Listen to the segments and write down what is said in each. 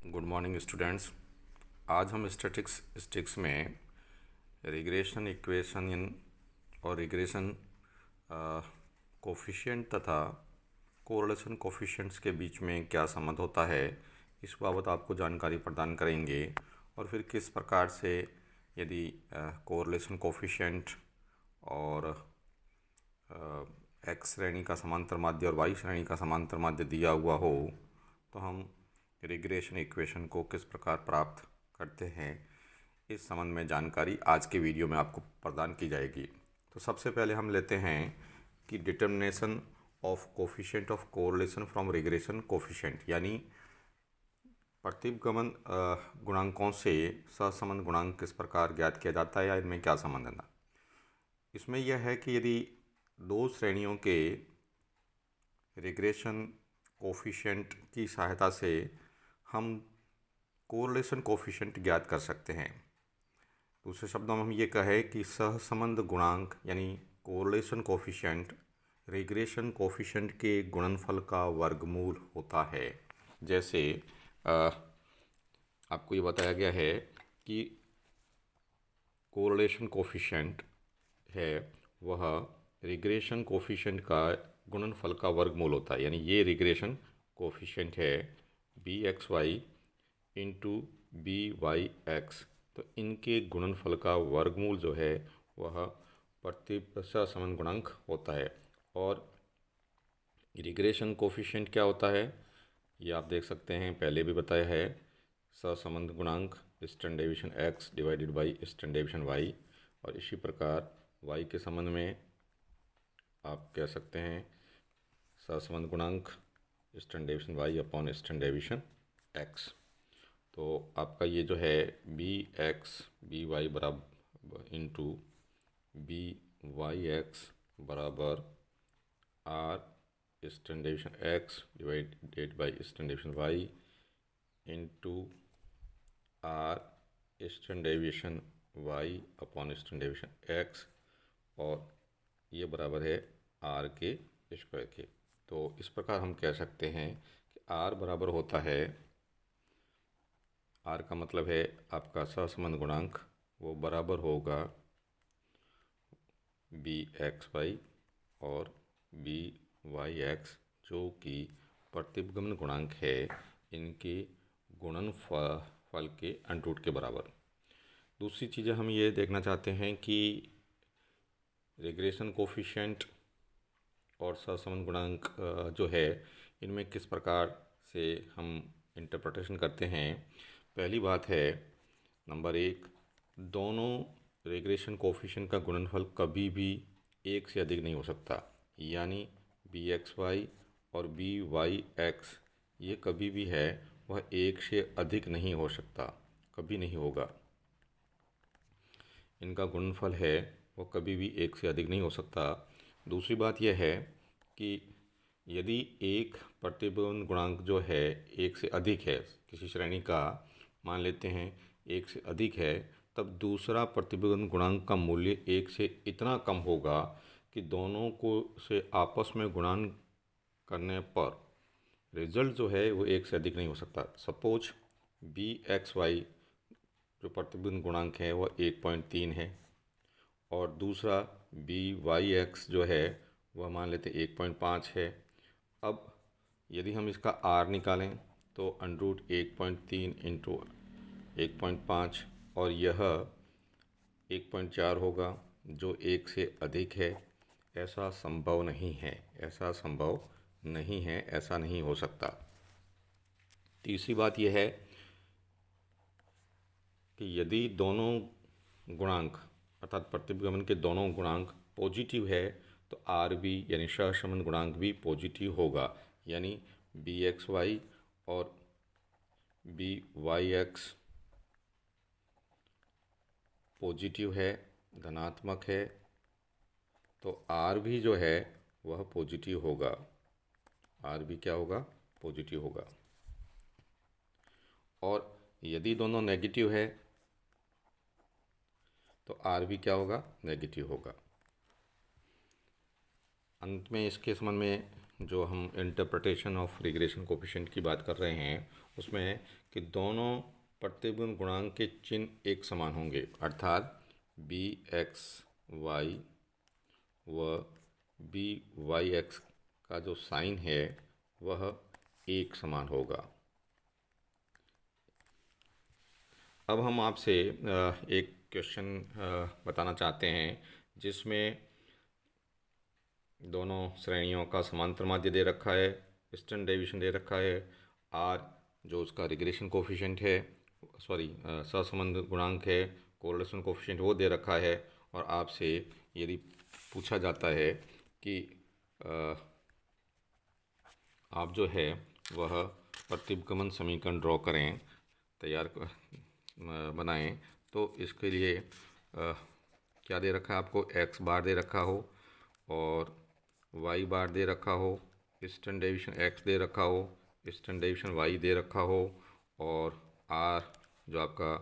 Good morning students. आज हम statistics में रिग्रेशन इक्वेशन इन और रिग्रेशन कोफिशिएंट तथा कोरिलेशन कोफिशिएंट्स के बीच में क्या संबंध होता है, इस बाबत आपको जानकारी प्रदान करेंगे। और फिर किस प्रकार से यदि कोरिलेशन कोफिशिएंट और एक्स श्रेणी का समांतर माध्य और वाई श्रेणी का समांतर माध्य दिया हुआ हो तो हम रिग्रेशन इक्वेशन को किस प्रकार प्राप्त करते हैं, इस संबंध में जानकारी आज के वीडियो में आपको प्रदान की जाएगी। तो सबसे पहले हम लेते हैं कि determination of coefficient of correlation from regression coefficient, यानी प्रतिगमन गुणांकों से सहसंबंध गुणांक किस प्रकार ज्ञात किया जाता है या इनमें क्या संबंध है। इसमें यह है कि यदि दो श्रेणियों के रिग्रेशन कोफिशिएंट की सहायता से हम कोरिलेशन कोफिशिएंट ज्ञात कर सकते हैं। दूसरे शब्दों में हम ये कहें कि सहसंबंध गुणांक यानी कोरिलेशन कोफिशिएंट रिग्रेशन कोफिशिएंट के गुणनफल का वर्गमूल होता है। जैसे आपको ये बताया गया है कि कोरिलेशन कोफिशिएंट है वह रिग्रेशन कोफिशिएंट का गुणनफल का वर्गमूल होता है, यानी ये रिग्रेशन कोफिशिएंट है b x y into b y x, तो इनके गुणनफल का वर्गमूल जो है वह सहसंबंध गुणांक होता है। और रिग्रेशन कोफिशिएंट क्या होता है ये आप देख सकते हैं, पहले भी बताया है। सहसंबंध गुणांक standard deviation x divided by standard deviation y, और इसी प्रकार वाई के संबंध में आप कह सकते हैं सहसंबंध गुणांक standard deviation Y upon standard deviation x. तो आपका ये जो है बी एक्स बी वाई बराबर इंटू बी वाई एक्स बराबर are standard deviation x divided by standard deviation y into r standard deviation Y upon standard deviation x, और ये बराबर है आर के स्क्वायर के। तो इस प्रकार हम कह सकते हैं कि आर बराबर होता है, आर का मतलब है आपका सहसंबंध गुणांक, वो बराबर होगा बी एक्स वाई और बी वाई एक्स, जो कि प्रतिगमन गुणांक है इनके गुणनफल के अंडर रूट के बराबर। दूसरी चीज़ें हम ये देखना चाहते हैं कि रिग्रेशन कोफिशिएंट और सहसंबंध गुणांक जो है इनमें किस प्रकार से हम इंटरप्रिटेशन करते हैं। पहली बात है नंबर एक, दोनों रिग्रेशन कोफिशिएंट का गुणनफल कभी भी एक से अधिक नहीं हो सकता, यानी बी एक्स वाई और बी वाई एक्स ये कभी भी है वह एक से अधिक नहीं हो सकता, कभी नहीं होगा। इनका गुणनफल है वो कभी भी एक से अधिक नहीं हो सकता। दूसरी बात यह है कि यदि एक प्रतिगमन गुणांक जो है एक से अधिक है, किसी श्रेणी का मान लेते हैं एक से अधिक है, तब दूसरा प्रतिगमन गुणांक का मूल्य एक से इतना कम होगा कि दोनों को से आपस में गुणन करने पर रिजल्ट जो है वो एक से अधिक नहीं हो सकता। सपोज बी एक्स वाई जो प्रतिगमन गुणांक है वह 1.3 है और दूसरा बी वाई एक्स जो है वह मान लेते 1.5 है। अब यदि हम इसका आर निकालें तो अंडर रूट 1.3 इंटू 1.5 और यह 1.4 होगा, जो एक से अधिक है। ऐसा संभव नहीं है, ऐसा संभव नहीं है, ऐसा नहीं हो सकता। तीसरी बात यह है कि यदि दोनों गुणांक अर्थात प्रतिगमन के दोनों गुणांक पॉजिटिव है तो आर बी यानी सहसंबंध गुणांक भी पॉजिटिव होगा, यानी बी एक्स वाई और बी वाई एक्स पॉजिटिव है, धनात्मक है, तो आर भी जो है वह पॉजिटिव होगा, आर भी क्या होगा, पॉजिटिव होगा। और यदि दोनों नेगेटिव है तो आर भी क्या होगा, नेगेटिव होगा। अंत में इसके संबंध में जो हम इंटरप्रिटेशन ऑफ रिग्रेशन कोफिशिएंट की बात कर रहे हैं उसमें कि दोनों प्रतिबिंब गुणांक के चिन्ह एक समान होंगे, अर्थात बी एक्स वाई व बी वाई एक्स का जो साइन है वह एक समान होगा। अब हम आपसे एक क्वेश्चन बताना चाहते हैं जिसमें दोनों श्रेणियों का समांतर माध्य दे रखा है, स्टैंडर्ड डेविएशन दे रखा है, आर जो उसका रिग्रेशन कोफिशिएंट है, सहसंबंध गुणांक है, कोरिलेशन कोफिशिएंट वो दे रखा है, और आपसे यदि पूछा जाता है कि आप जो है वह प्रतिगमन समीकरण ड्रॉ करें, बनाएं, तो इसके लिए क्या दे रखा है आपको, एक्स बार दे रखा हो और वाई बार दे रखा हो, स्टैंडर्ड डेविएशन एक्स दे रखा हो, स्टैंडर्ड डेविएशन वाई दे रखा हो और आर जो आपका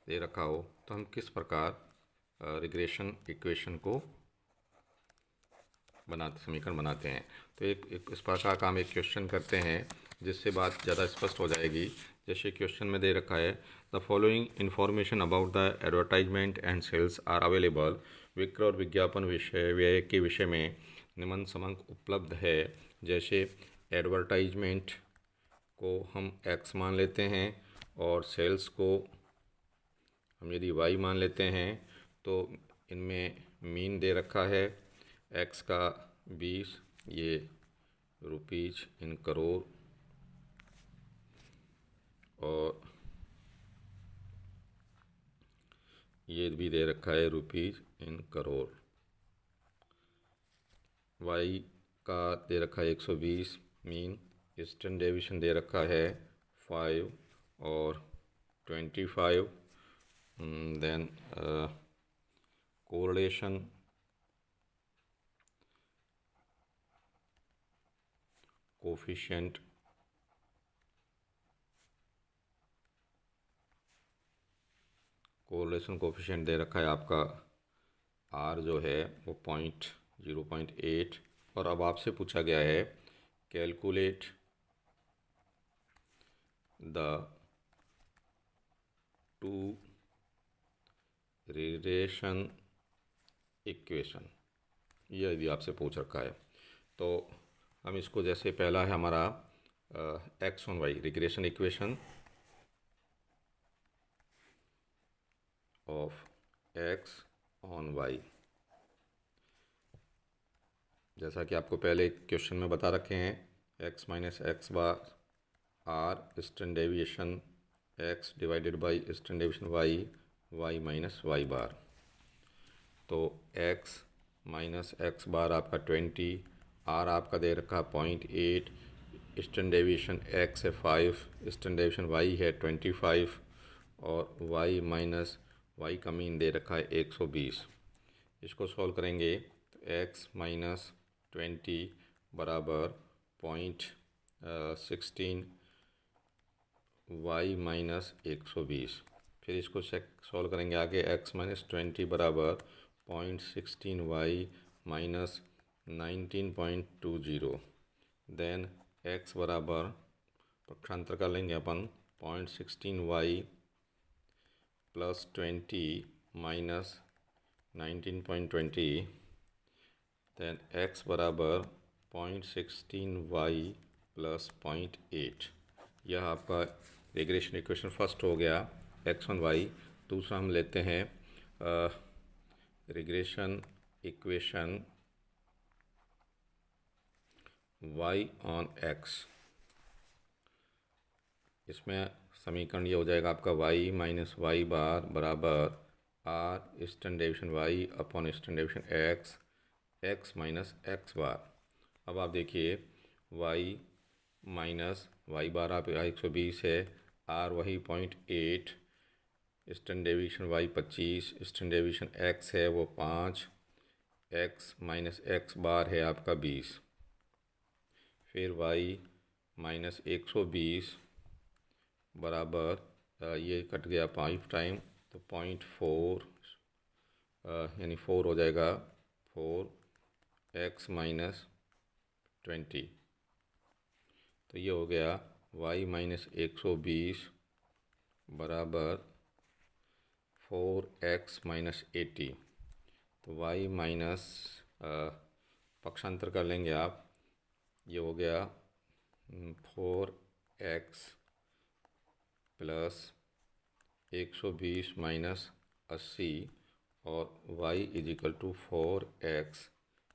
दे रखा हो, तो हम किस प्रकार रिग्रेशन इक्वेशन को समीकरण बनाते हैं। तो एक इस प्रकार का हम एक क्वेश्चन करते हैं जिससे बात ज़्यादा स्पष्ट हो जाएगी। जैसे क्वेश्चन में दे रखा है, the following information about the advertisement and sales are available. विक्रय और विज्ञापन विषय व्यय के विषय में निम्न समांक उपलब्ध है। जैसे एडवर्टाइजमेंट को हम एक्स मान लेते हैं और सेल्स को हम यदि वाई मान लेते हैं, तो इनमें मीन दे रखा है एक्स का 20, ये रुपीज इन करोड़, और ये भी दे रखा है रुपीज इन करोड़। वाई का दे रखा है 120 मीन, स्टैंडर्ड डेविएशन दे रखा है 5 और 25, देन कोरिलेशन कोफिशिएंट दे रखा है आपका आर जो है वो 0.8, और अब आपसे पूछा गया है calculate the two regression equation, ये यदि आपसे पूछ रखा है तो हम इसको, जैसे पहला है हमारा X on Y regression equation of X on Y, जैसा कि आपको पहले क्वेश्चन में बता रखे हैं, X minus X bar R standard deviation x divided by standard deviation Y, Y minus Y bar. तो एक्स माइनस एक्स बार आपका 20, आर आपका दे रखा 0.8, स्टैंडर्ड डेविएशन एक्स है 5, स्टैंडर्ड डेविएशन वाई है 25, और वाई माइनस वाई का मीन दे रखा है 120। इसको सॉल्व करेंगे तो एक्स माइनस 20 बराबर 0.16 वाई माइनस 120। फिर इसको सॉल्व करेंगे आगे, एक्स माइनस 20 बराबर 0.16 वाई माइनस 19.20, देन एक्स बराबर पक्षांतर कर लेंगे अपन 0.16 y plus 20 minus 19.20, then x बराबर 0.16 वाई प्लस 0.8। यह आपका रिग्रेशन इक्वेशन फर्स्ट हो गया एक्स ऑन वाई। दूसरा हम लेते हैं regression equation y on x. इसमें समीकरण ये हो जाएगा आपका वाई माइनस वाई बार बराबर are standard deviation Y upon standard deviation X, X minus X bar. अब आप देखिए वाई माइनस वाई बार आप 120 है, आर वही 0.8, standard deviation y 25, standard deviation x है वो 5, एक्स माइनस एक्स बार है आपका 20, फिर वाई माइनस 120 बराबर ये कट गया 5 टाइम तो 0.4, यानी 4 हो जाएगा 4 एक्स माइनस 20, तो ये हो गया y माइनस 120 बराबर 4x माइनस 80। तो y माइनस पक्षांतर कर लेंगे आप, ये हो गया 4x प्लस 120 माइनस 80 और y is equal to 4x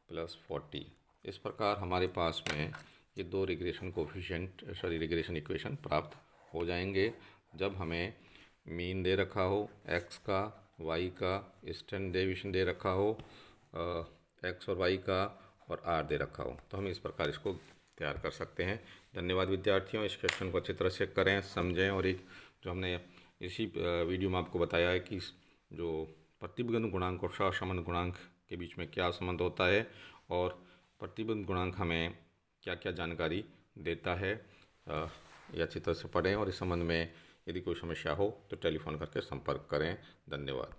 plus 40। इस प्रकार हमारे पास में ये दो रिग्रेशन इक्वेशन प्राप्त हो जाएंगे जब हमें मीन दे रखा हो x का, y का, स्टैंडर्ड डेविएशन दे रखा हो x और y का, और r दे रखा हो। तो हम इस प्रकार इसको तैयार कर सकते हैं। धन्यवाद विद्यार्थियों। इस क्वेश्चन को अच्छी तरह से करें, समझें, और एक जो हमने इसी वीडियो में आपको बताया है कि जो प्रतिबिंब गुणांक और सहसंबंध गुणांक के बीच में क्या संबंध होता है और प्रतिबिंब गुणांक हमें क्या क्या जानकारी देता है, ये अच्छी तरह से पढ़ें और इस संबंध में यदि कोई समस्या हो तो टेलीफोन करके संपर्क करें। धन्यवाद।